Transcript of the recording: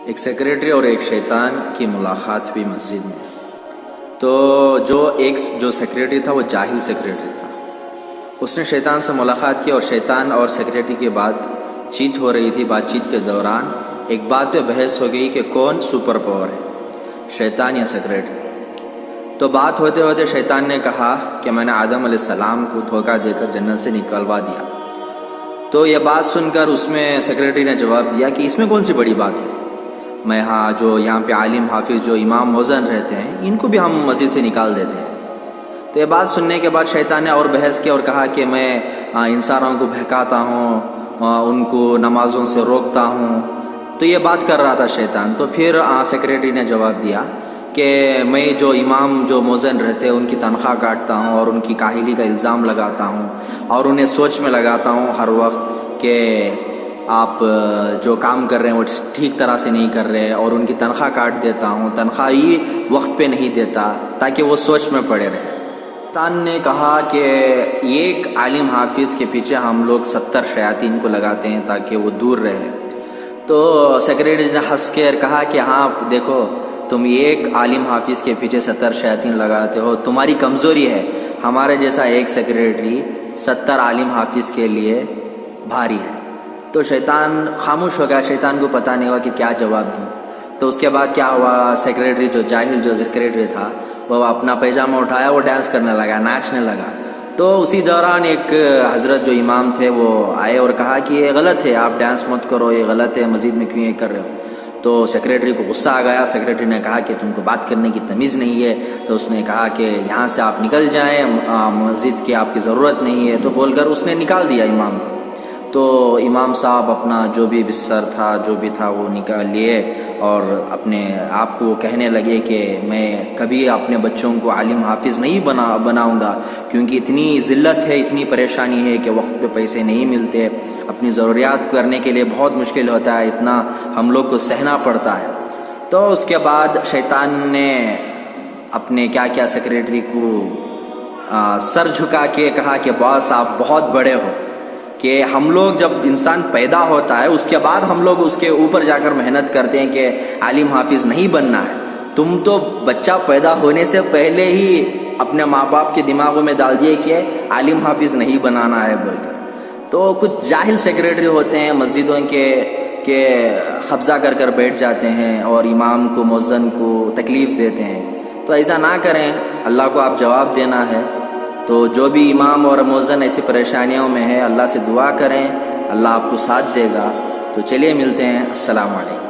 ایک سیکریٹری اور ایک شیطان کی ملاقات ہوئی مسجد میں. تو جو سیکریٹری تھا وہ جاہل سیکریٹری تھا. اس نے شیطان سے ملاقات کی اور شیطان اور سیکریٹری کی بات چیت ہو رہی تھی. بات چیت کے دوران ایک بات پہ بحث ہو گئی کہ کون سپر پاور ہے, شیطان یا سیکریٹری. تو بات ہوتے ہوتے شیطان نے کہا کہ میں نے آدم علیہ السلام کو دھوکہ دے کر جنت سے نکلوا دیا. تو یہ بات سن کر اس میں سیکریٹری نے جواب دیا کہ اس میں کون سی بڑی بات ہے, میں جو یہاں پہ عالم حافظ جو امام موزن رہتے ہیں ان کو بھی ہم مسجد سے نکال دیتے ہیں. تو یہ بات سننے کے بعد شیطان نے اور بحث کی اور کہا کہ میں انسانوں کو بہکاتا ہوں, ان کو نمازوں سے روکتا ہوں. تو یہ بات کر رہا تھا شیطان. تو پھر سیکریٹری نے جواب دیا کہ میں جو امام جو موزن رہتے ہیں ان کی تنخواہ کاٹتا ہوں اور ان کی کاہلی کا الزام لگاتا ہوں اور انہیں سوچ میں لگاتا ہوں ہر وقت کہ آپ جو کام کر رہے ہیں وہ ٹھیک طرح سے نہیں کر رہے, اور ان کی تنخواہ کاٹ دیتا ہوں, تنخواہ ہی وقت پہ نہیں دیتا تاکہ وہ سوچ میں پڑے رہے. شیطان نے کہا کہ ایک عالم حافظ کے پیچھے ہم لوگ 70 شیاطین کو لگاتے ہیں تاکہ وہ دور رہے. تو سیکریٹری نے ہنس کے کہا کہ ہاں دیکھو, تم ایک عالم حافظ کے پیچھے 70 شیاطین لگاتے ہو, تمہاری کمزوری ہے. ہمارے جیسا ایک سیکریٹری 70 عالم حافظ کے لیے بھاری ہے. تو شیطان خاموش ہو گیا. شیطان کو پتہ نہیں ہوا کہ کیا جواب دوں. تو اس کے بعد کیا ہوا, سیکریٹری جو جاہل جو سیکریٹری تھا وہ اپنا پیجامہ اٹھایا, وہ ڈانس کرنے لگا, ناچنے لگا. تو اسی دوران ایک حضرت جو امام تھے وہ آئے اور کہا کہ یہ غلط ہے, آپ ڈانس مت کرو, یہ غلط ہے, مسجد میں کیوں یہ کر رہے ہو. تو سیکریٹری کو غصہ آ گیا. سیکریٹری نے کہا کہ تم کو بات کرنے کی تمیز نہیں ہے. تو اس نے کہا کہ یہاں سے آپ نکل جائیں, مسجد کی آپ کی ضرورت نہیں ہے. تو بول کر اس نے نکال دیا امام کو. تو امام صاحب اپنا جو بھی بستر تھا جو بھی تھا وہ نکال لیے اور اپنے آپ کو کہنے لگے کہ میں کبھی اپنے بچوں کو عالم حافظ نہیں بناؤں گا, کیونکہ اتنی ذلت ہے, اتنی پریشانی ہے کہ وقت پہ پیسے نہیں ملتے, اپنی ضروریات کرنے کے لیے بہت مشکل ہوتا ہے, اتنا ہم لوگ کو سہنا پڑتا ہے. تو اس کے بعد شیطان نے اپنے کیا سیکریٹری کو سر جھکا کے کہا کہ باس آپ بہت بڑے ہو, کہ ہم لوگ جب انسان پیدا ہوتا ہے اس کے بعد ہم لوگ اس کے اوپر جا کر محنت کرتے ہیں کہ عالم حافظ نہیں بننا ہے. تم تو بچہ پیدا ہونے سے پہلے ہی اپنے ماں باپ کے دماغوں میں ڈال دیے کہ عالم حافظ نہیں بنانا ہے بول کر. تو کچھ جاہل سیکریٹری ہوتے ہیں مسجدوں کے قبضہ کر بیٹھ جاتے ہیں اور امام کو مؤذن کو تکلیف دیتے ہیں. تو ایسا نہ کریں, اللہ کو آپ جواب دینا ہے. تو جو بھی امام اور مؤذن ایسی پریشانیوں میں ہے اللہ سے دعا کریں, اللہ آپ کو ساتھ دے گا. تو چلیے ملتے ہیں. السلام علیکم.